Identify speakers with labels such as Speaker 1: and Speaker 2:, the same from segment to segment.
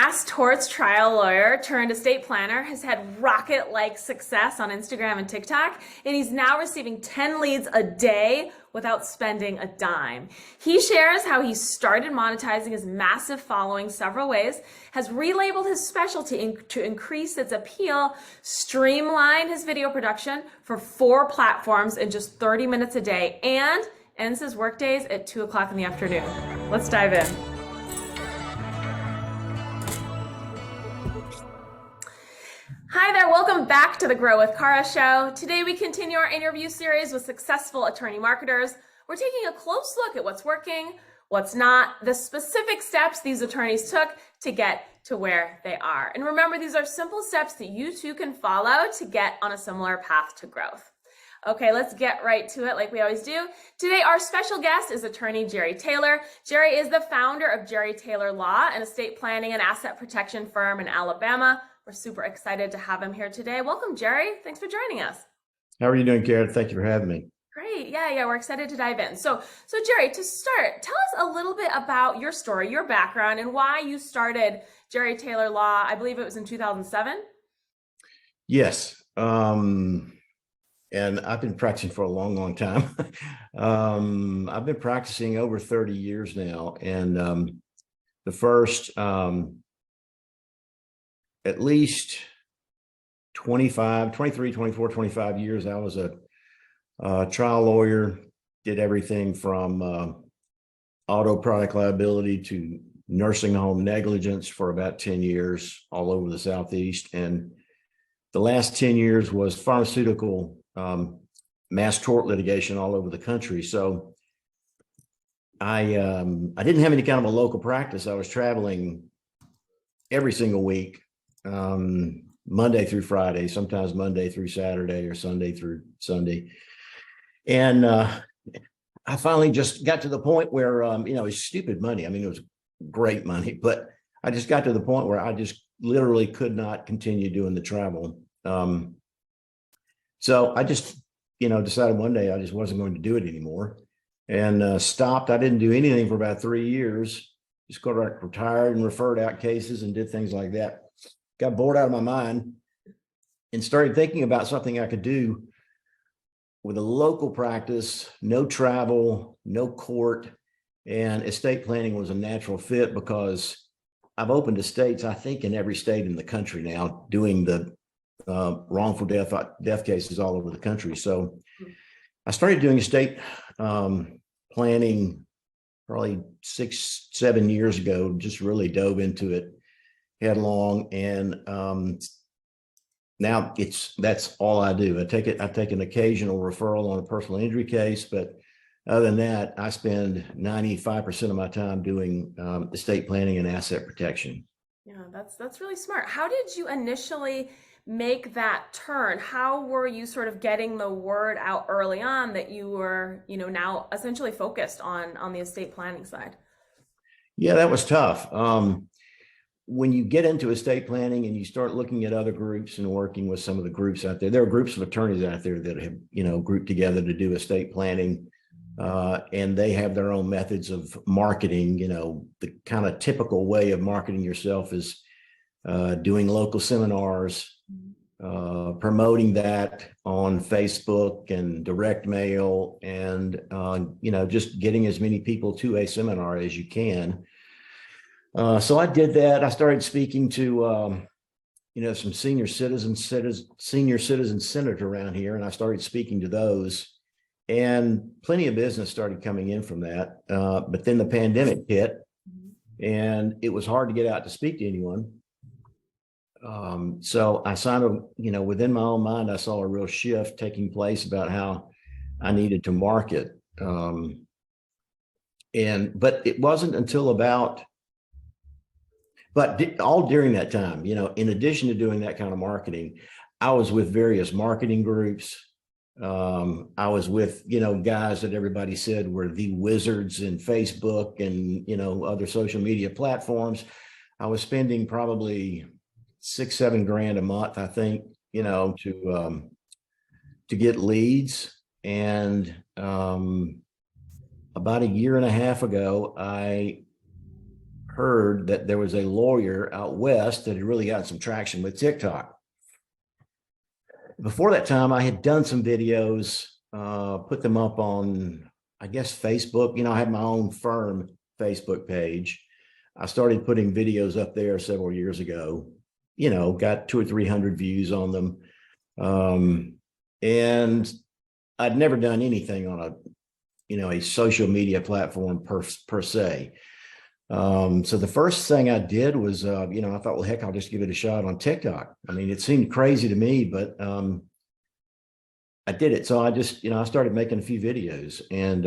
Speaker 1: mass torts trial lawyer turned estate planner has had rocket-like success on Instagram and TikTok, and he's now receiving 10 leads a day without spending a dime. He shares how he started monetizing his massive following several ways, has relabeled his specialty to increase its appeal, streamlined his video production for 4 platforms in just 30 minutes a day, and ends his workdays at 2 o'clock in the afternoon. Let's dive in. Hi there, welcome back to the Grow with Cara show. Today we continue our interview series with successful attorney marketers. We're taking a close look at what's working, what's not, the specific steps these attorneys took to get to where they are. And remember, these are simple steps that you too can follow to get on a similar path to growth. Okay, let's get right to it like we always do. Today, our special guest is attorney Jerry Taylor. Jerry is the founder of Jerry Taylor Law, an estate planning and asset protection firm in Alabama. We're super excited to have him here today. Welcome, Jerry. Thanks for joining us.
Speaker 2: How are you doing, Karen? Thank you for having me.
Speaker 1: Great. Yeah, we're excited to dive in. So Jerry, to start, tell us a little bit about your story, your background, and why you started Jerry Taylor Law. I believe it was in 2007.
Speaker 2: Yes. And I've been practicing for a long, long time. I've been practicing over 30 years now. And the first at least 23, 24, 25 years, I was a trial lawyer, did everything from auto product liability to nursing home negligence for about 10 years all over the Southeast. And the last 10 years was pharmaceutical mass tort litigation all over the country. So I didn't have any kind of a local practice. I was traveling every single week, Monday through Friday, sometimes Monday through Saturday or Sunday through Sunday. And I finally just got to the point where, it was stupid money. I mean, it was great money, but I just got to the point where I just literally could not continue doing the travel. So I just, decided one day I just wasn't going to do it anymore and stopped. I didn't do anything for about 3 years, just got retired and referred out cases and did things like that. Got bored out of my mind and started thinking about something I could do with a local practice, no travel, no court, and estate planning was a natural fit because I've opened estates, I think, in every state in the country now, doing the wrongful death cases all over the country. So I started doing estate planning probably 6, 7 years ago, just really dove into it headlong. And now that's all I do. I take an occasional referral on a personal injury case, but other than that, I spend 95% of my time doing estate planning and asset protection.
Speaker 1: Yeah, that's really smart. How did you initially make that turn? How were you sort of getting the word out early on that you were, now essentially focused on the estate planning side?
Speaker 2: Yeah, that was tough. When you get into estate planning and you start looking at other groups and working with some of the groups out there are groups of attorneys out there that have, grouped together to do estate planning. And they have their own methods of marketing. The kind of typical way of marketing yourself is doing local seminars, promoting that on Facebook and direct mail, and just getting as many people to a seminar as you can. So I did that. I started speaking to some senior citizen senators around here, and I started speaking to those. And plenty of business started coming in from that. But then the pandemic hit and it was hard to get out to speak to anyone. So I within my own mind, I saw a real shift taking place about how I needed to market. But it wasn't until all during that time, in addition to doing that kind of marketing, I was with various marketing groups. I was with, guys that everybody said were the wizards in Facebook and, other social media platforms. I was spending probably $6-7 grand a month, I think, to get leads. And about a year and a half ago, I heard that there was a lawyer out west that had really got some traction with TikTok. Before that time, I had done some videos, put them up on, I guess, Facebook. You know, I had my own firm Facebook page. I started putting videos up there several years ago, you know, got 200 or 300 views on them. And I'd never done anything on a, you know, a social media platform per se. So the first thing I did was, you know, I thought, well, heck, I'll just give it a shot on TikTok. I mean, it seemed crazy to me, but I did it. So I just, you know, I started making a few videos, and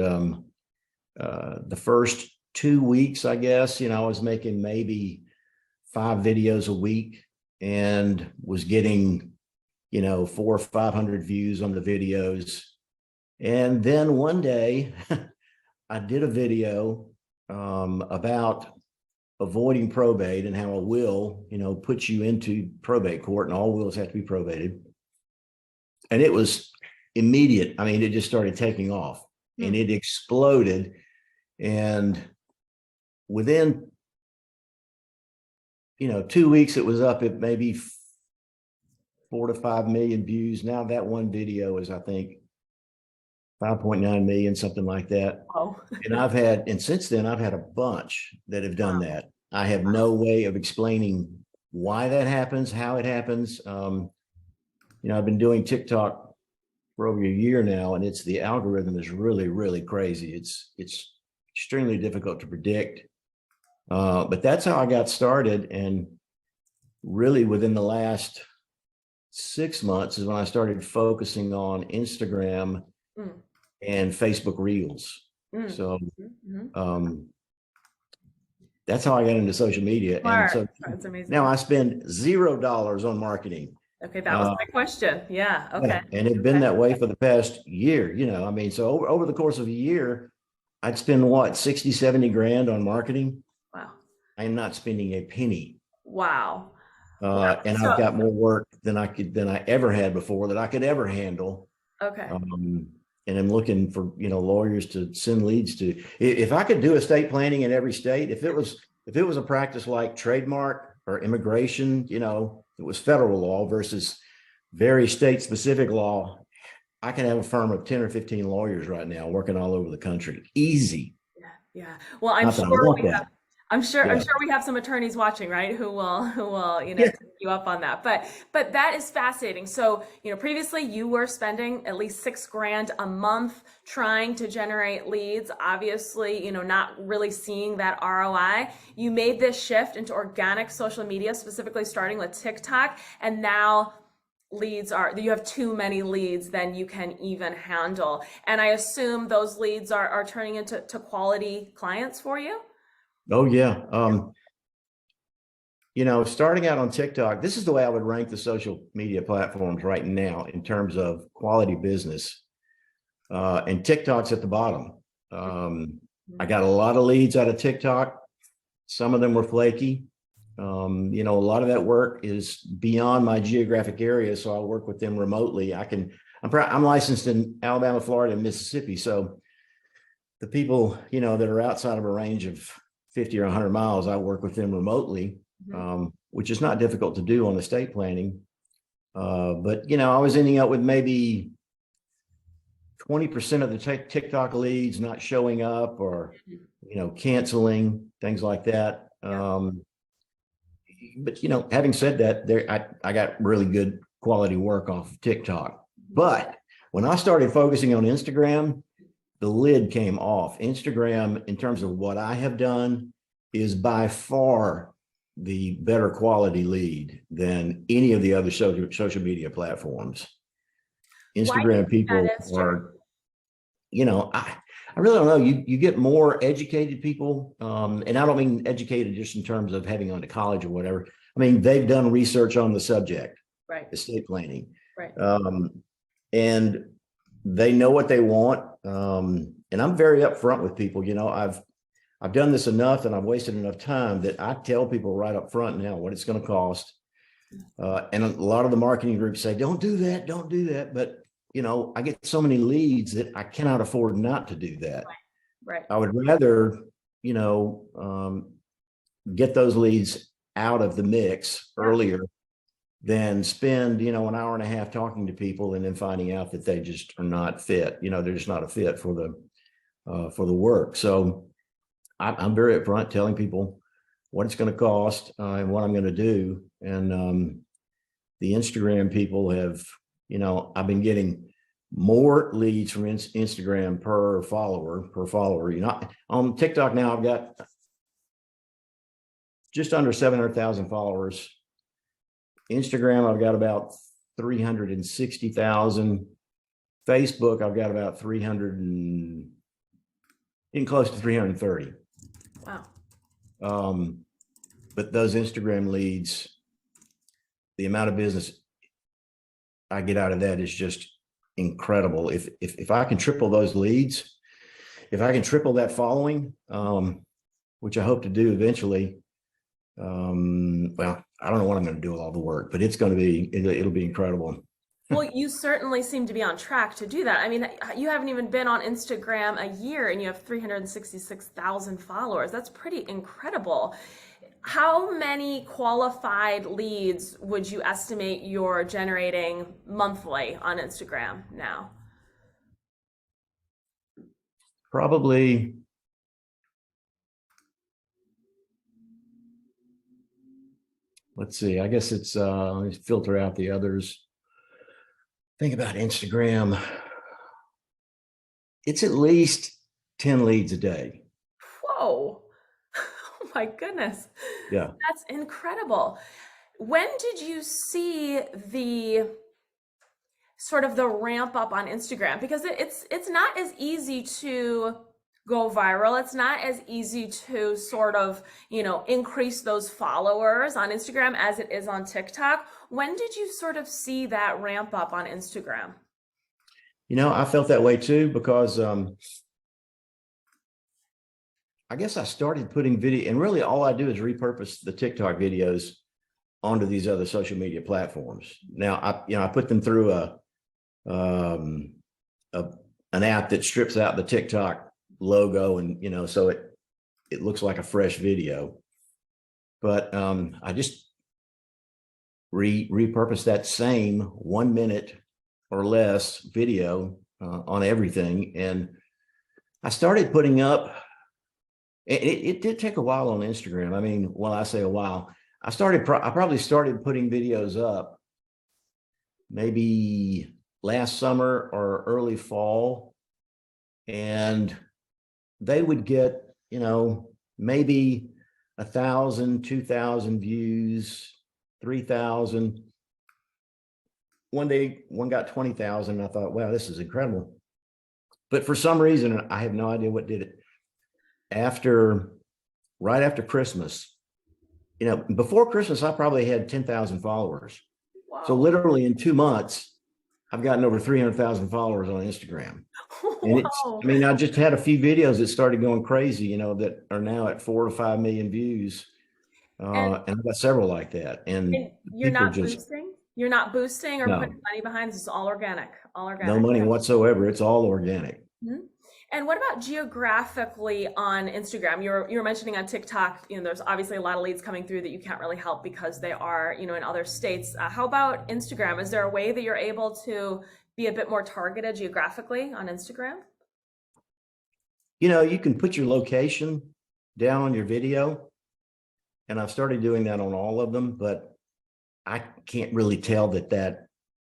Speaker 2: the first 2 weeks, I guess, you know, I was making maybe 5 videos a week and was getting, you know, 400 or 500 views on the videos. And then one day I did a video about avoiding probate and how a will, you know, puts you into probate court, and all wills have to be probated. And it was immediate. I mean, it just started taking off, and it exploded. And within, you know, 2 weeks, it was up at maybe 4 to 5 million views. Now that one video is, I think, 5.9 million, something like that.
Speaker 1: Oh.
Speaker 2: And since then I've had a bunch that have done that. I have no way of explaining why that happens, how it happens. You know, I've been doing TikTok for over a year now, and the algorithm is really, really crazy. It's extremely difficult to predict. But that's how I got started. And really within the last 6 months is when I started focusing on Instagram and Facebook Reels. So that's how I got into social media. And so
Speaker 1: that's amazing.
Speaker 2: now I spend $0 on marketing.
Speaker 1: Okay, that was my question. Yeah. Okay.
Speaker 2: And it's been that way for the past year, you know. I mean, so over the course of a year, I'd spend what, 60, 70 grand on marketing.
Speaker 1: Wow.
Speaker 2: I'm not spending a penny.
Speaker 1: Wow.
Speaker 2: And I've got more work than I ever had before that I could ever handle.
Speaker 1: Okay.
Speaker 2: And I'm looking for, you know, lawyers to send leads to. If I could do estate planning in every state, if it was a practice like trademark or immigration, you know, it was federal law versus very state specific law, I can have a firm of 10 or 15 lawyers right now working all over the country. Easy.
Speaker 1: Yeah. Well, I'm sure we have some attorneys watching, right? Who will, you know, take you up on that. But that is fascinating. So, you know, previously you were spending at least $6 grand a month trying to generate leads, obviously, you know, not really seeing that ROI. You made this shift into organic social media, specifically starting with TikTok, and now you have too many leads than you can even handle. And I assume those leads are turning into quality clients for you.
Speaker 2: Oh yeah. You know, starting out on TikTok, this is the way I would rank the social media platforms right now in terms of quality business. And TikTok's at the bottom. I got a lot of leads out of TikTok. Some of them were flaky. You know, a lot of that work is beyond my geographic area, so I work with them remotely. I'm licensed in Alabama, Florida, and Mississippi. So the people, you know, that are outside of a range of 50 or 100 miles, I work with them remotely, which is not difficult to do on estate planning. But, you know, I was ending up with maybe 20% of the TikTok leads not showing up, or, you know, canceling, things like that. But, you know, having said that, I got really good quality work off of TikTok. But when I started focusing on Instagram, the lid came off. Instagram, in terms of what I have done, is by far the better quality lead than any of the other social media platforms. Instagram people are, you know, I really don't know. You get more educated people, and I don't mean educated just in terms of having gone to college or whatever. I mean, they've done research on the subject,
Speaker 1: right?
Speaker 2: Estate planning,
Speaker 1: right?
Speaker 2: And they know what they want. And I'm very upfront with people. You know, I've done this enough, and I've wasted enough time that I tell people right up front now what it's going to cost. And a lot of the marketing groups say, don't do that, don't do that. But, you know, I get so many leads that I cannot afford not to do that.
Speaker 1: Right.
Speaker 2: I would rather, you know, get those leads out of the mix earlier than spend, an hour and a half talking to people and then finding out that they just are not fit. They're just not a fit for the work. So I'm very upfront telling people what it's going to cost and what I'm going to do. And the Instagram people have, I've been getting more leads from Instagram per follower. On TikTok now, I've got just under 700,000 followers. Instagram, I've got about 360,000. Facebook, I've got about 300 and getting close to 330.
Speaker 1: Wow.
Speaker 2: But those Instagram leads, the amount of business I get out of that is just incredible. If I can triple those leads, if I can triple that following, which I hope to do eventually, well, I don't know what I'm going to do with all the work, but it'll be incredible.
Speaker 1: Well, you certainly seem to be on track to do that. I mean, you haven't even been on Instagram a year and you have 366,000 followers. That's pretty incredible. How many qualified leads would you estimate you're generating monthly on Instagram now?
Speaker 2: Probably, let's see, I guess it's, let me filter out the others. Think about Instagram. It's at least 10 leads a day.
Speaker 1: Whoa. Oh my goodness.
Speaker 2: Yeah.
Speaker 1: That's incredible. When did you see the sort of the ramp up on Instagram? Because it's not as easy to go viral. It's not as easy to sort of, increase those followers on Instagram as it is on TikTok. When did you sort of see that ramp up on Instagram?
Speaker 2: I felt that way too, because I guess I started putting video, and really all I do is repurpose the TikTok videos onto these other social media platforms. Now, I put them through an app that strips out the TikTok logo, and so it looks like a fresh video. But I just repurpose that same 1 minute or less video on everything, and I started putting up. It did take a while on Instagram. I mean, when I say a while, I probably started putting videos up maybe last summer or early fall, and they would get, maybe 1,000, 2,000 views, 3,000. One day, one got 20,000. I thought, wow, this is incredible. But for some reason, I have no idea what did it. Right after Christmas, before Christmas, I probably had 10,000 followers.
Speaker 1: Wow.
Speaker 2: So literally in 2 months, I've gotten over 300,000 followers on Instagram. And
Speaker 1: Wow.
Speaker 2: I just had a few videos that started going crazy, that are now at 4 to 5 million views. And I've got several like that. And
Speaker 1: you're not boosting? You're not boosting or
Speaker 2: No.
Speaker 1: putting money behind this? Is all organic,
Speaker 2: No money whatsoever. It's all organic.
Speaker 1: Mhm. And what about geographically on Instagram? You were mentioning on TikTok, there's obviously a lot of leads coming through that you can't really help because they are, in other states. How about Instagram? Is there a way that you're able to be a bit more targeted geographically on Instagram?
Speaker 2: You can put your location down on your video, and I've started doing that on all of them, but I can't really tell that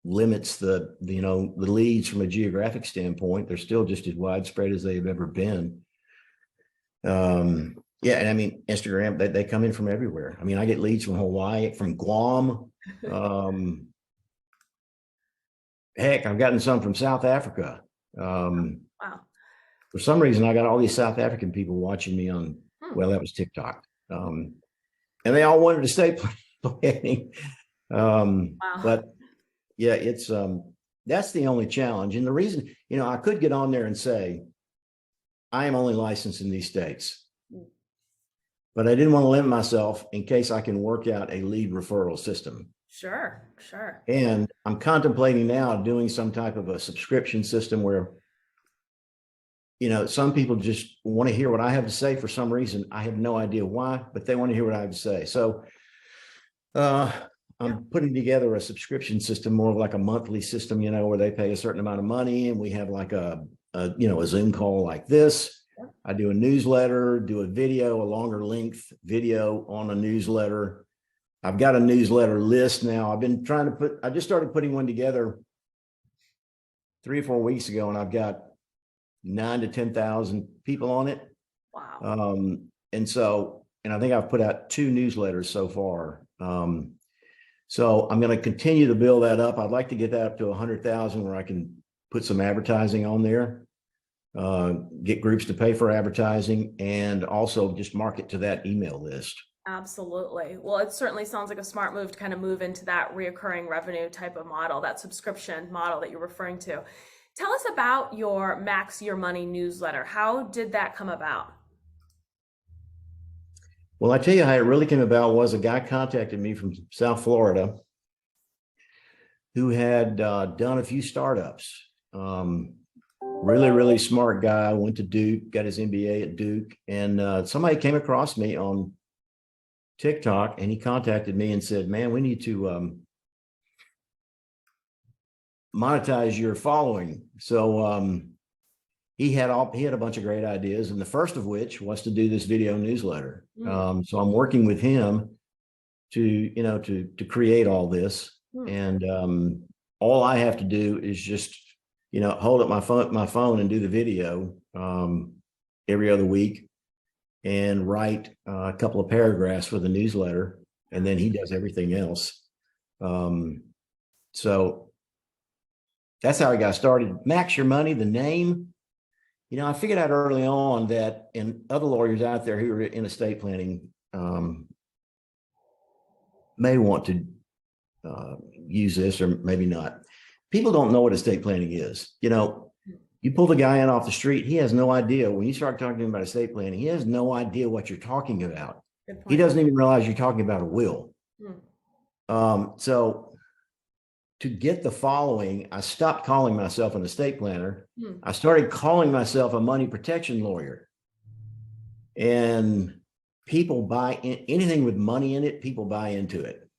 Speaker 2: limits the leads from a geographic standpoint. They're still just as widespread as they've ever been. Yeah, and I mean, Instagram, they come in from everywhere. I mean, I get leads from Hawaii, from Guam. Heck, I've gotten some from South Africa.
Speaker 1: Wow.
Speaker 2: For some reason, I got all these South African people watching me on, well, that was TikTok. And they all wanted to stay playing.
Speaker 1: Wow.
Speaker 2: But yeah, it's that's the only challenge. And the reason, I could get on there and say, I am only licensed in these states, but I didn't want to limit myself in case I can work out a lead referral system.
Speaker 1: Sure.
Speaker 2: And I'm contemplating now doing some type of a subscription system where, some people just want to hear what I have to say for some reason. I have no idea why, but they want to hear what I have to say. So I'm putting together a subscription system, more of like a monthly system, where they pay a certain amount of money and we have like a Zoom call like this. I do a newsletter, do a video, a longer length video on a newsletter. I've got a newsletter list now. I just started putting one together 3 or 4 weeks ago, and I've got 9,000 to 10,000 people on it.
Speaker 1: Wow.
Speaker 2: And I think I've put out 2 newsletters so far. So I'm going to continue to build that up. I'd like to get that up to 100,000 where I can put some advertising on there, get groups to pay for advertising, and also just market to that email list.
Speaker 1: Absolutely. Well, it certainly sounds like a smart move to kind of move into that reoccurring revenue type of model, that subscription model that you're referring to. Tell us about your Max Your Money newsletter. How did that come about?
Speaker 2: Well, I tell you how it really came about was a guy contacted me from South Florida who had done a few startups. Really, really smart guy, went to Duke, got his MBA at Duke, and somebody came across me on TikTok, and he contacted me and said, man, we need to monetize your following. So he had a bunch of great ideas, and the first of which was to do this video newsletter. So I'm working with him to create all this, and all I have to do is just hold up my phone and do the video every other week, and write a couple of paragraphs for the newsletter, and then he does everything else. So that's how I got started. Max Your Money, the name, I figured out early on that, and other lawyers out there who are in estate planning may want to use this, or maybe not. People don't know what estate planning is. You pull the guy in off the street, he has no idea. When you start talking about estate planning, he has no idea what you're talking about. He doesn't even realize you're talking about a will. So to get the following, I stopped calling myself an estate planner. I started calling myself a money protection lawyer. And people buy anything with money in it, people buy into it.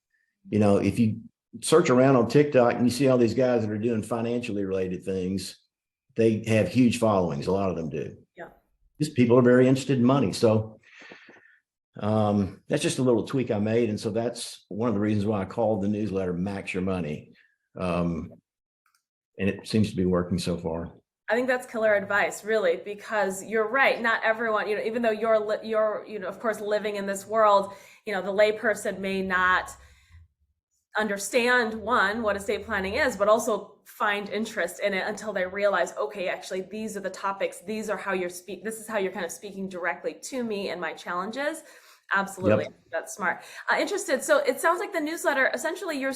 Speaker 2: If you search around on TikTok and you see all these guys that are doing financially related things, they have huge followings. A lot of them do.
Speaker 1: Yeah.
Speaker 2: Just people are very interested in money. So that's just a little tweak I made. And so that's one of the reasons why I called the newsletter Max Your Money. And it seems to be working so far.
Speaker 1: I think that's killer advice, really, because you're right. Not everyone, even though you're, of course, living in this world, the layperson may not understand, one, what estate planning is, but also find interest in it until they realize, okay, actually, these are the topics. These are how this is how you're kind of speaking directly to me and my challenges. Absolutely. Yep. That's smart. Interested. So it sounds like the newsletter, essentially you're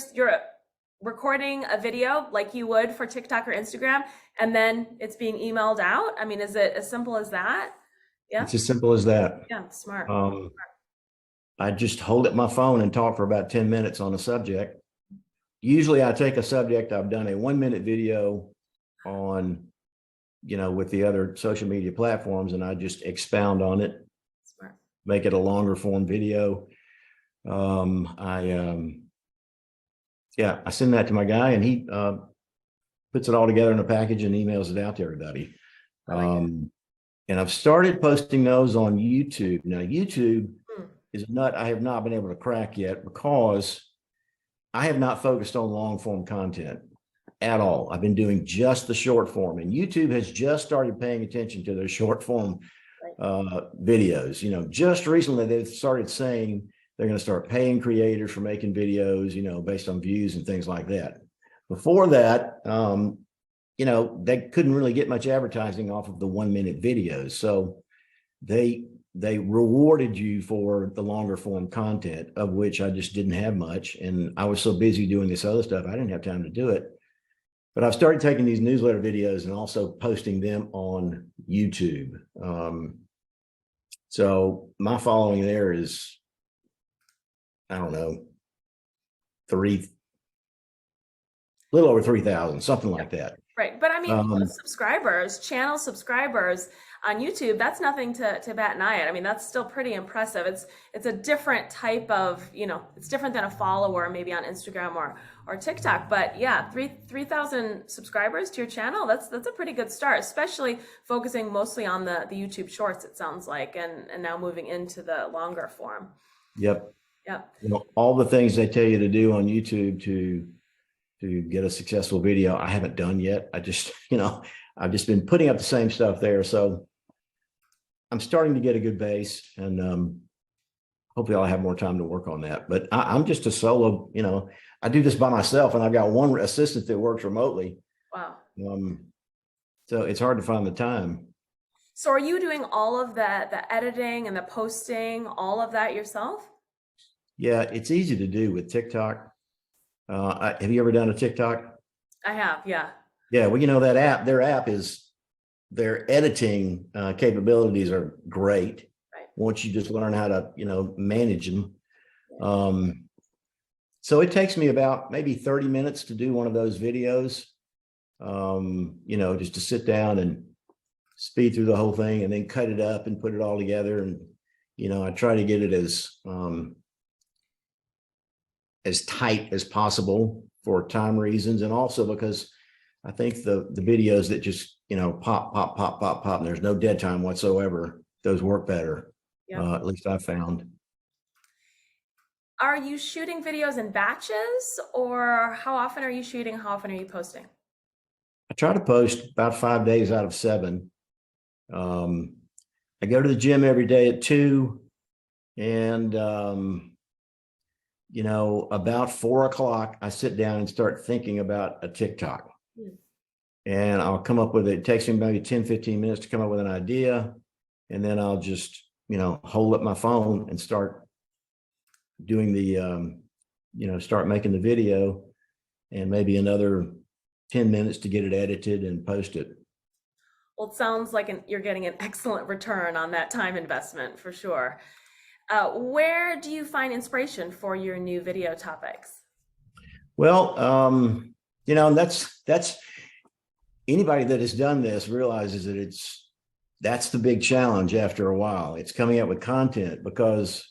Speaker 1: recording a video like you would for TikTok or Instagram, and then it's being emailed out. I mean, is it as simple as that? Yeah.
Speaker 2: It's as simple as that.
Speaker 1: Yeah. Smart.
Speaker 2: I just hold up my phone and talk for about 10 minutes on a subject. Usually I take a subject, I've done a 1-minute video on, with the other social media platforms, and I just expound on it,
Speaker 1: Smart.
Speaker 2: Make it a longer form video. I send that to my guy, and he puts it all together in a package and emails it out to everybody. And I've started posting those on YouTube. Now, YouTube is a nut I have not been able to crack yet, because I have not focused on long form content at all. I've been doing just the short form, and YouTube has just started paying attention to their short form videos. Just recently they've started saying they're going to start paying creators for making videos, based on views and things like that. Before that, they couldn't really get much advertising off of the 1-minute videos. So they rewarded you for the longer form content, of which I just didn't have much. And I was so busy doing this other stuff, I didn't have time to do it. But I've started taking these newsletter videos and also posting them on YouTube. So my following there is, I don't know, little over 3,000, something like that.
Speaker 1: Right. But I mean,
Speaker 2: Um,
Speaker 1: subscribers, channel subscribers on YouTube, that's nothing to bat an eye at. I mean, that's still pretty impressive. It's a different type of, it's different than a follower maybe on Instagram or TikTok. But yeah, 3,000 subscribers to your channel, that's a pretty good start, especially focusing mostly on the YouTube shorts, it sounds like, and now moving into the longer form.
Speaker 2: yep.
Speaker 1: Yep.
Speaker 2: All the things they tell you to do on YouTube to get a successful video, I haven't done yet. I just, I've just been putting up the same stuff there. So I'm starting to get a good base, and hopefully I'll have more time to work on that. But I'm just a solo, I do this by myself, and I've got one assistant that works remotely.
Speaker 1: Wow.
Speaker 2: So it's hard to find the time.
Speaker 1: So are you doing all of the editing and the posting, all of that yourself?
Speaker 2: Yeah, it's easy to do with TikTok. Have you ever done a TikTok?
Speaker 1: I have, yeah.
Speaker 2: Yeah, well, that app, their editing capabilities are great.
Speaker 1: Right.
Speaker 2: Once you just learn how to, manage them. So it takes me about maybe 30 minutes to do one of those videos. Just to sit down and speed through the whole thing and then cut it up and put it all together. And, I try to get it as tight as possible for time reasons, and also because I think the videos that just pop, and there's no dead time whatsoever, those work better.
Speaker 1: Yeah.
Speaker 2: At least I found.
Speaker 1: Are you shooting videos in batches, or how often are you shooting? How often are you posting?
Speaker 2: I try to post about 5 days out of 7. I go to the gym every day at 2, and about 4 o'clock, I sit down and start thinking about a TikTok. And I'll come up with it. It takes me maybe 10, 15 minutes to come up with an idea. And then I'll just, hold up my phone and start doing start making the video, and maybe another 10 minutes to get it edited and post it.
Speaker 1: Well, it sounds like you're getting an excellent return on that time investment for sure. Where do you find inspiration for your new video topics?
Speaker 2: Well, that's anybody that has done this realizes that that's the big challenge after a while. It's coming up with content, because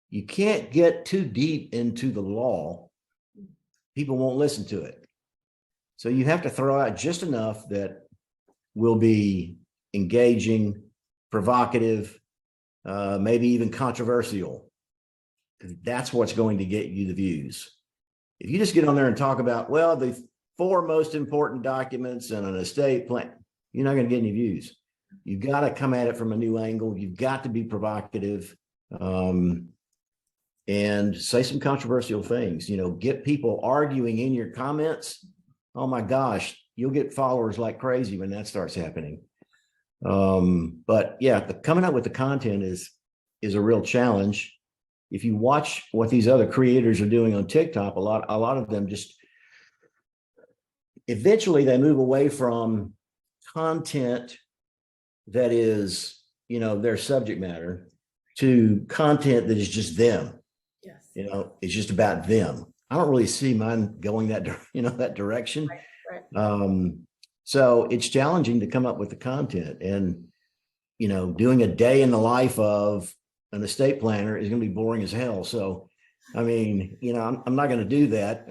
Speaker 2: you can't get too deep into the law. People won't listen to it. So you have to throw out just enough that will be engaging, provocative, maybe even controversial. That's what's going to get you the views. If you just get on there and talk about, well, the 4 most important documents in an estate plan, you're not going to get any views. You've got to come at it from a new angle. You've got to be provocative, and say some controversial things. Get people arguing in your comments. Oh my gosh, you'll get followers like crazy when that starts happening. But yeah, coming up with the content is a real challenge. If you watch what these other creators are doing on TikTok, a lot of them just eventually they move away from content that is, their subject matter, to content that is just them.
Speaker 1: Yes.
Speaker 2: It's just about them. I don't really see mine going that direction.
Speaker 1: Right.
Speaker 2: So it's challenging to come up with the content, and, doing a day in the life of an estate planner is going to be boring as hell. So, I mean, I'm not going to do that.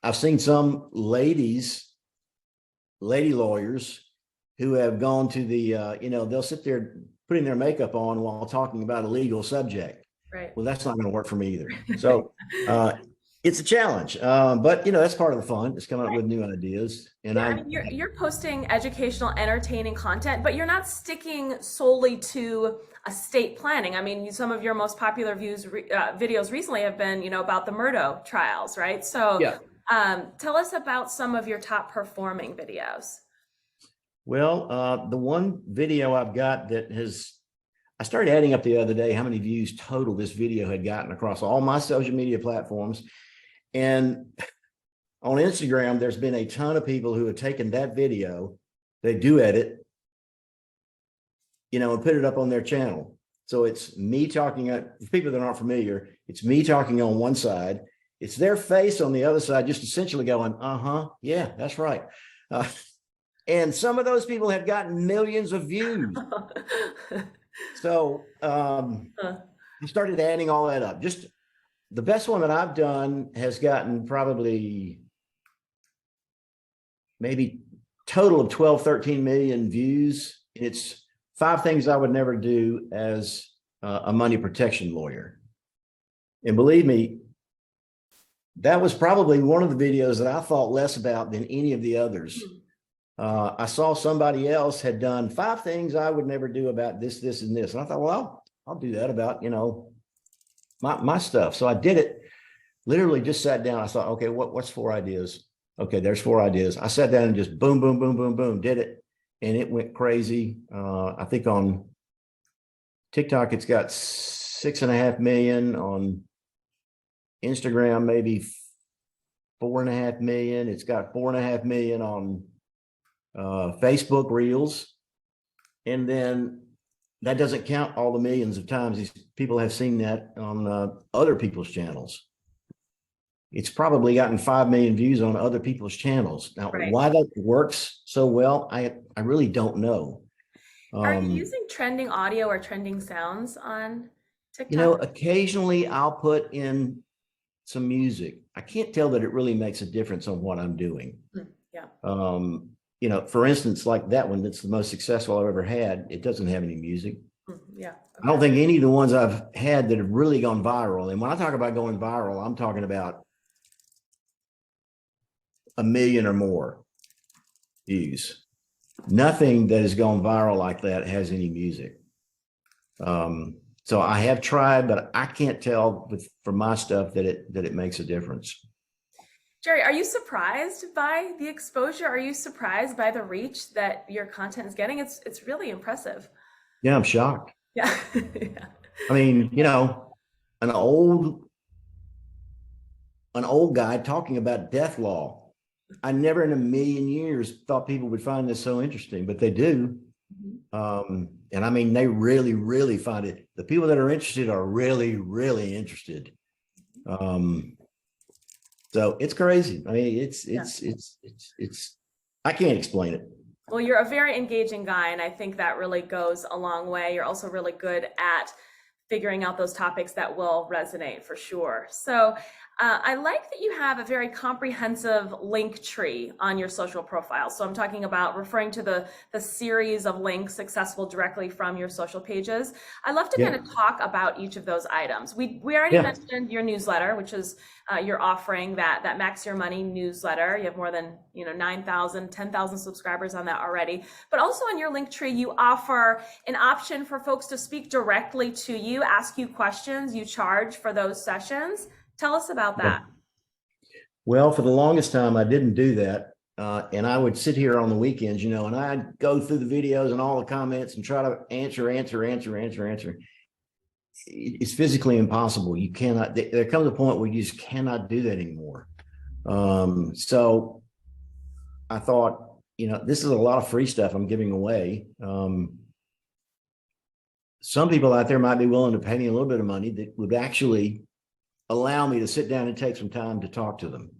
Speaker 2: I've seen some lady lawyers who have gone to the, they'll sit there putting their makeup on while talking about a legal subject.
Speaker 1: Right.
Speaker 2: Well, that's not going to work for me either. So it's a challenge, but that's part of the fun. It's coming up with new ideas. And
Speaker 1: yeah, I mean, you're posting educational, entertaining content, but you're not sticking solely to estate planning. I mean, some of your most popular videos recently have been, about the Murdo trials, right? So
Speaker 2: yeah.
Speaker 1: Tell us about some of your top performing videos.
Speaker 2: Well, the one video I've got I started adding up the other day how many views total this video had gotten across all my social media platforms. And on Instagram, there's been a ton of people who have taken that video, they do edit, and put it up on their channel. So it's me talking, for people that aren't familiar, it's me talking on one side, it's their face on the other side, just essentially going, yeah, that's right. And some of those people have gotten millions of views. So I started adding all that up. Just the best one that I've done has gotten probably maybe total of 12, 13 million views. It's 5 things I would never do as a money protection lawyer. And believe me, that was probably one of the videos that I thought less about than any of the others. I saw somebody else had done 5 things I would never do about this, this, and this. And I thought, well, I'll do that about, my stuff. So I did it, literally just sat down. I thought, okay, what's 4 ideas? Okay, there's 4 ideas. I sat down and just boom, boom, boom, boom, boom, did it. And it went crazy. I think on TikTok, it's got 6.5 million. On Instagram, maybe 4.5 million. It's got 4.5 million on Facebook Reels. And then that doesn't count all the millions of times these people have seen that on other people's channels. It's probably gotten 5 million views on other people's channels. Now,
Speaker 1: Right.
Speaker 2: Why that works so well, I really don't know.
Speaker 1: Are you using trending audio or trending sounds on TikTok?
Speaker 2: Occasionally I'll put in some music. I can't tell that it really makes a difference on what I'm doing.
Speaker 1: Yeah.
Speaker 2: For instance, like that one, that's the most successful I've ever had. It doesn't have any music.
Speaker 1: Yeah. Okay.
Speaker 2: I don't think any of the ones I've had that have really gone viral. And when I talk about going viral, I'm talking about 1 million or more views. Nothing that has gone viral like that has any music. So I have tried, but I can't tell from my stuff that it makes a difference.
Speaker 1: Jerry, are you surprised by the exposure? Are you surprised by the reach that your content is getting? It's really impressive.
Speaker 2: Yeah, I'm shocked.
Speaker 1: Yeah. Yeah.
Speaker 2: I mean, an old guy talking about death law. I never in a million years thought people would find this so interesting, but they do. And I mean, they really, really find it. The people that are interested are really, really interested. So it's crazy. I mean, it's I can't explain it.
Speaker 1: Well, you're a very engaging guy, and I think that really goes a long way. You're also really good at figuring out those topics that will resonate for sure. So I like that you have a very comprehensive link tree on your social profile. So I'm talking about referring to the series of links accessible directly from your social pages. I'd love to kind of talk about each of those items. We already mentioned your newsletter, which is you're offering that Max Your Money newsletter. You have more than 9,000, 10,000 subscribers on that already. But also on your link tree, you offer an option for folks to speak directly to you, ask you questions. You charge for those sessions. Tell us about that.
Speaker 2: Well, for the longest time, I didn't do that. And I would sit here on the weekends, and I'd go through the videos and all the comments and try to answer. It's physically impossible. You cannot, there comes a point where you just cannot do that anymore. So I thought, this is a lot of free stuff I'm giving away. Some people out there might be willing to pay me a little bit of money that would actually allow me to sit down and take some time to talk to them.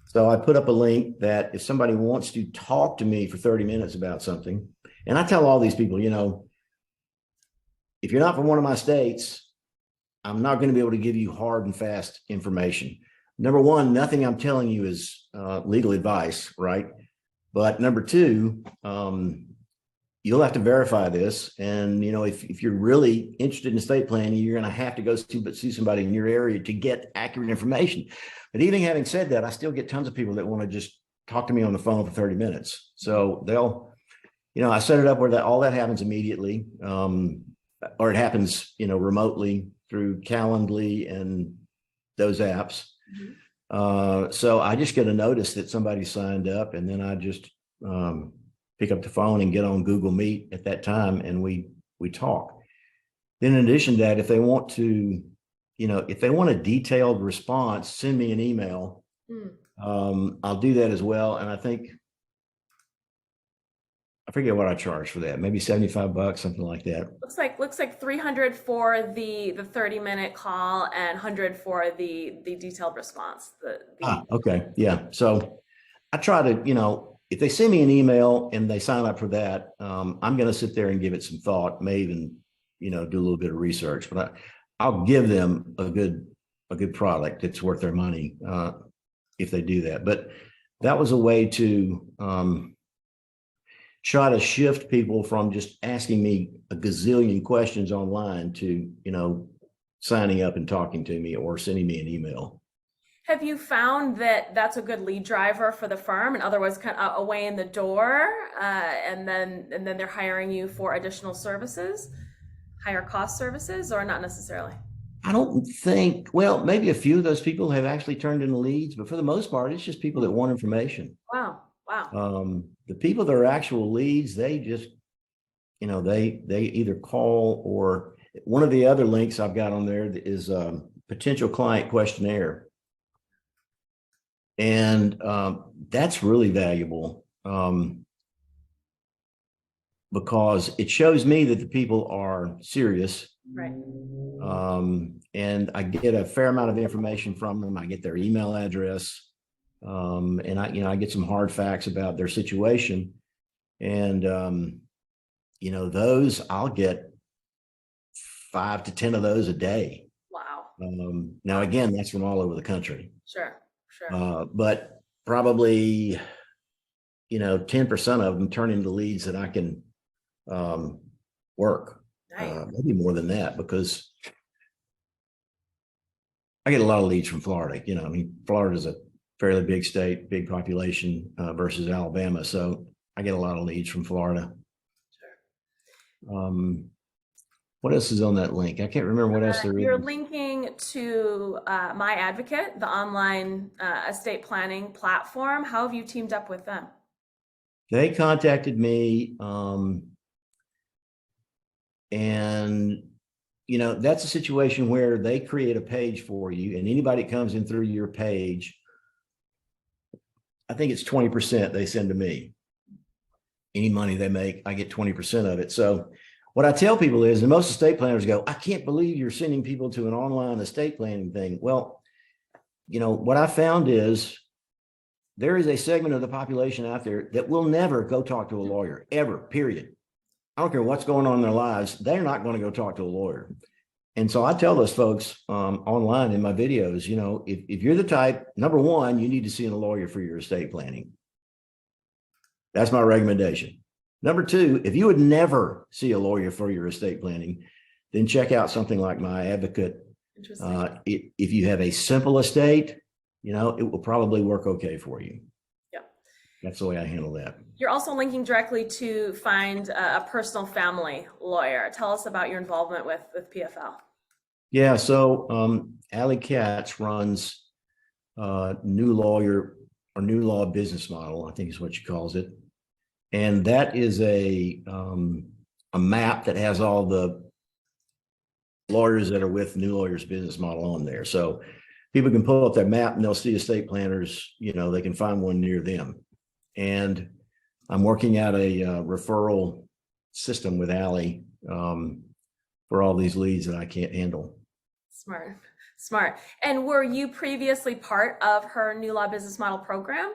Speaker 2: So I put up a link that if somebody wants to talk to me for 30 minutes about something, and I tell all these people, if you're not from one of my states, I'm not going to be able to give you hard and fast information. Number one, nothing I'm telling you is legal advice, right? But number two, you'll have to verify this. And, if you're really interested in estate planning, you're going to have to go see somebody in your area to get accurate information. But even having said that, I still get tons of people that want to just talk to me on the phone for 30 minutes. So they'll, I set it up where all that happens immediately. Or it happens, remotely through Calendly and those apps. So I just get a notice that somebody signed up, and then I just pick up the phone and get on Google Meet at that time, and we talk. Then in addition to that, if they want to, if they want a detailed response, send me an email. I'll do that as well. And I think I forget what I charge for that. Maybe $75, something like that.
Speaker 1: Looks like 300 for the 30-minute call and 100 for the detailed response.
Speaker 2: Okay. Yeah. So I try to, if they send me an email and they sign up for that, I'm going to sit there and give it some thought, may even, do a little bit of research, but I'll give them a good product that's worth their money if they do that. But that was a way to try to shift people from just asking me a gazillion questions online to, signing up and talking to me or sending me an email.
Speaker 1: Have you found that that's a good lead driver for the firm? In other words, kind of a way in the door, and then they're hiring you for additional services, higher cost services, or not necessarily?
Speaker 2: I don't think, well, maybe a few of those people have actually turned into leads, but for the most part, it's just people that want information.
Speaker 1: Wow.
Speaker 2: The people that are actual leads, they just, they either call, or one of the other links I've got on there is potential client questionnaire. And that's really valuable because it shows me that the people are serious.
Speaker 1: Right.
Speaker 2: And I get a fair amount of information from them. I get their email address. And I get some hard facts about their situation. And, those I'll get 5 to 10 of those a day.
Speaker 1: Wow.
Speaker 2: Now, again, that's from all over the country.
Speaker 1: Sure.
Speaker 2: But probably, 10% of them turn into leads that I can work.
Speaker 1: Nice.
Speaker 2: Maybe more than that, because I get a lot of leads from Florida. Florida's a fairly big state, big population versus Alabama. So I get a lot of leads from Florida. Sure. What else is on that link? I can't remember what else there is.
Speaker 1: You're linking to My Advocate, the online estate planning platform. How have you teamed up with them?
Speaker 2: They contacted me, and that's a situation where they create a page for you, and anybody that comes in through your page, I think it's 20% they send to me. Any money they make, I get 20% of it. So what I tell people is, and most estate planners go, I can't believe you're sending people to an online estate planning thing. Well, what I found is there is a segment of the population out there that will never go talk to a lawyer, ever, period. I don't care what's going on in their lives. They're not going to go talk to a lawyer. And so I tell those folks online in my videos, if you're the type, number one, you need to see a lawyer for your estate planning. That's my recommendation. Number two, if you would never see a lawyer for your estate planning, then check out something like My Advocate. If you have a simple estate, it will probably work okay for you.
Speaker 1: Yeah.
Speaker 2: That's the way I handle that.
Speaker 1: You're also linking directly to find a personal family lawyer. Tell us about your involvement with PFL.
Speaker 2: Yeah. So Allie Katz runs New Law Business Model, I think is what she calls it. And that is a map that has all the lawyers that are with New Lawyers Business Model on there. So people can pull up their map and they'll see estate planners, they can find one near them. And I'm working out a referral system with Allie for all these leads that I can't handle.
Speaker 1: Smart. And were you previously part of her New Law Business Model program?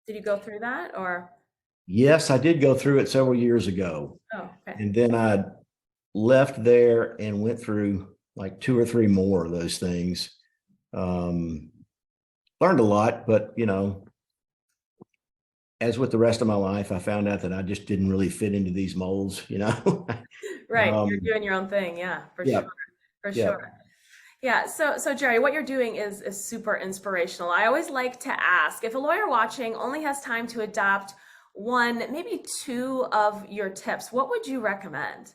Speaker 1: Did you go through that, or?
Speaker 2: Yes, I did go through it several years ago.
Speaker 1: Oh, okay.
Speaker 2: And then I left there and went through like 2 or 3 more of those things. Learned a lot, but as with the rest of my life, I found out that I just didn't really fit into these molds,
Speaker 1: Right. You're doing your own thing. Yeah, for sure. Yeah. So Jerry, what you're doing is super inspirational. I always like to ask, if a lawyer watching only has time to adopt 1, maybe 2 of your tips, what would you recommend?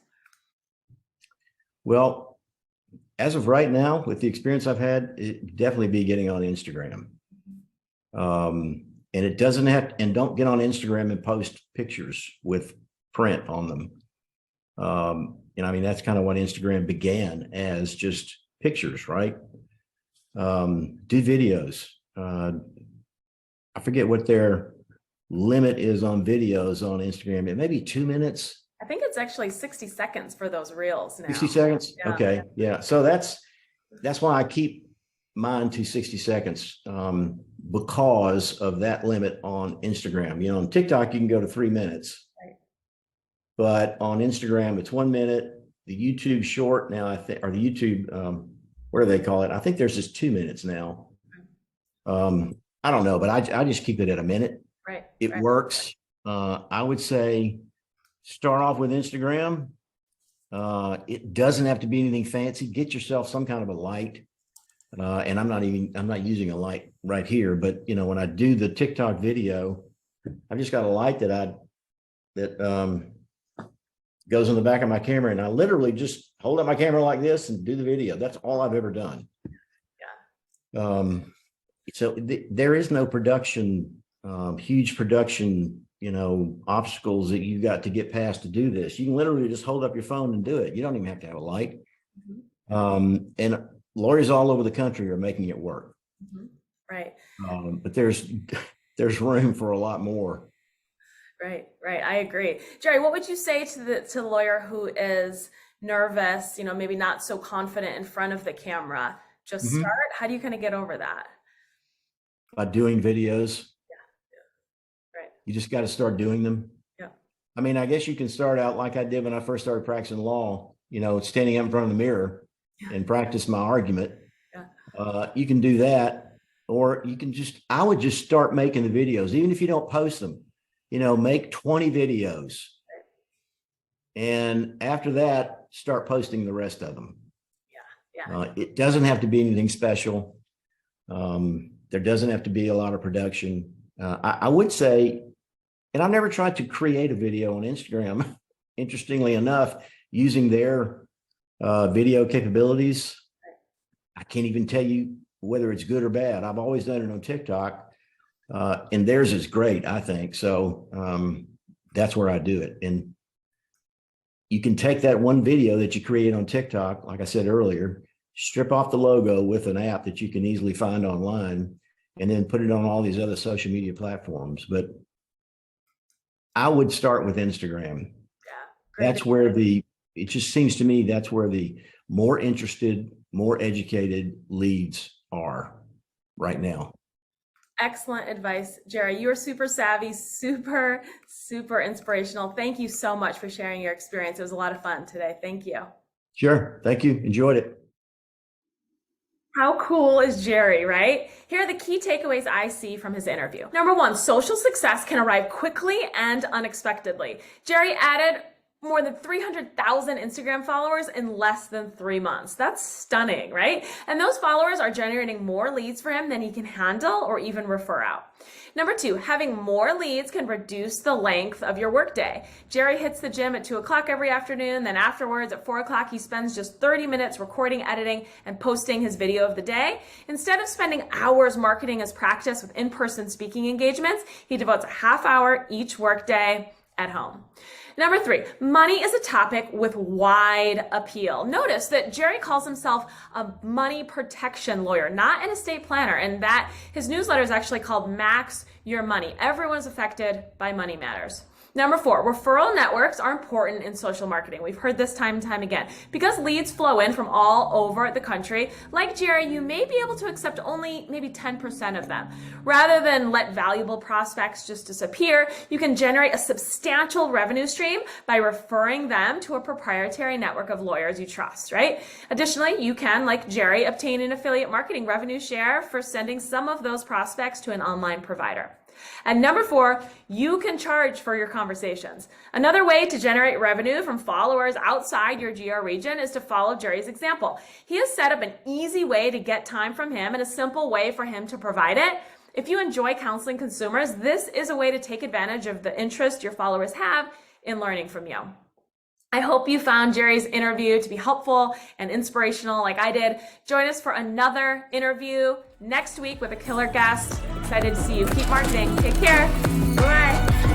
Speaker 2: Well, as of right now, with the experience I've had, it definitely be getting on Instagram. And it doesn't have, and don't get on Instagram and post pictures with print on them. That's kind of what Instagram began as, just pictures, right? Do videos. I forget what their limit is on videos on Instagram? It may be 2 minutes.
Speaker 1: I think it's actually 60 seconds for those reels now.
Speaker 2: 60 seconds?
Speaker 1: Yeah.
Speaker 2: Okay. Yeah. So that's why I keep mine to 60 seconds, because of that limit on Instagram. You know, on TikTok, you can go to 3 minutes.
Speaker 1: Right.
Speaker 2: But on Instagram, it's 1 minute. The YouTube short now, I think, or the YouTube, what do they call it? I think there's just 2 minutes now. I don't know, but I just keep it at a minute.
Speaker 1: Right.
Speaker 2: It
Speaker 1: right.
Speaker 2: works. I would say start off with Instagram. It doesn't have to be anything fancy. Get yourself some kind of a light. And I'm not using a light right here, but you know, when I do the TikTok video, I've just got a light that goes in the back of my camera, and I literally just hold up my camera like this and do the video. That's all I've ever done. Yeah. So there is no production, huge production, you know, obstacles that you got to get past to do this. You can literally just hold up your phone and do it. You don't even have to have a light. Mm-hmm. And lawyers all over the country are making it work.
Speaker 1: Mm-hmm. Right.
Speaker 2: But there's room for a lot more.
Speaker 1: Right. I agree. Jerry, what would you say to the lawyer who is nervous, you know, maybe not so confident in front of the camera? Just
Speaker 2: Mm-hmm.
Speaker 1: start. How do you kind of get over that?
Speaker 2: By doing videos.
Speaker 1: Yeah. Right.
Speaker 2: You just got to start doing them.
Speaker 1: Yeah.
Speaker 2: I mean, I guess you can start out like I did when I first started practicing law, you know, standing up in front of the mirror and practice my argument. Yeah. You can do that, or you can I would just start making the videos, even if you don't post them, you know, make 20 videos. And after that, start posting the rest of them. Yeah. It doesn't have to be anything special. There doesn't have to be a lot of production. I would say, and I've never tried to create a video on Instagram, interestingly enough, using their video capabilities. I can't even tell you whether it's good or bad. I've always done it on TikTok, and theirs is great, I think. So that's where I do it. And you can take that one video that you create on TikTok, like I said earlier, strip off the logo with an app that you can easily find online, and then put it on all these other social media platforms. But I would start with Instagram. Yeah, that's where it just seems to me that's where the more interested, more educated leads are right now.
Speaker 1: Excellent advice, Jerry. You are super savvy, super inspirational. Thank you so much for sharing your experience. It was a lot of fun today. Thank you.
Speaker 2: Sure. Thank you. Enjoyed it.
Speaker 1: How cool is Jerry, right? Here are the key takeaways I see from his interview. Number one, social success can arrive quickly and unexpectedly. Jerry added more than 300,000 Instagram followers in less than 3 months. That's stunning, right? And those followers are generating more leads for him than he can handle or even refer out. Number two, having more leads can reduce the length of your workday. Jerry hits the gym at 2 o'clock every afternoon. Then afterwards at 4 o'clock, he spends just 30 minutes recording, editing, and posting his video of the day. Instead of spending hours marketing his practice with in-person speaking engagements, he devotes a half hour each workday at home. Number three, money is a topic with wide appeal. Notice that Jerry calls himself a money protection lawyer, not an estate planner, and that his newsletter is actually called Max Your Money. Everyone's affected by money matters. Number four, referral networks are important in social marketing. We've heard this time and time again. Because leads flow in from all over the country, like Jerry, you may be able to accept only maybe 10% of them. Rather than let valuable prospects just disappear, you can generate a substantial revenue stream by referring them to a proprietary network of lawyers you trust, right? Additionally, you can, like Jerry, obtain an affiliate marketing revenue share for sending some of those prospects to an online provider. And number four, you can charge for your conversations. Another way to generate revenue from followers outside your geo region is to follow Jerry's example. He has set up an easy way to get time from him and a simple way for him to provide it. If you enjoy counseling consumers, this is a way to take advantage of the interest your followers have in learning from you. I hope you found Jerry's interview to be helpful and inspirational like I did. Join us for another interview next week with a killer guest. Excited to see you. Keep marketing. Take care. Bye.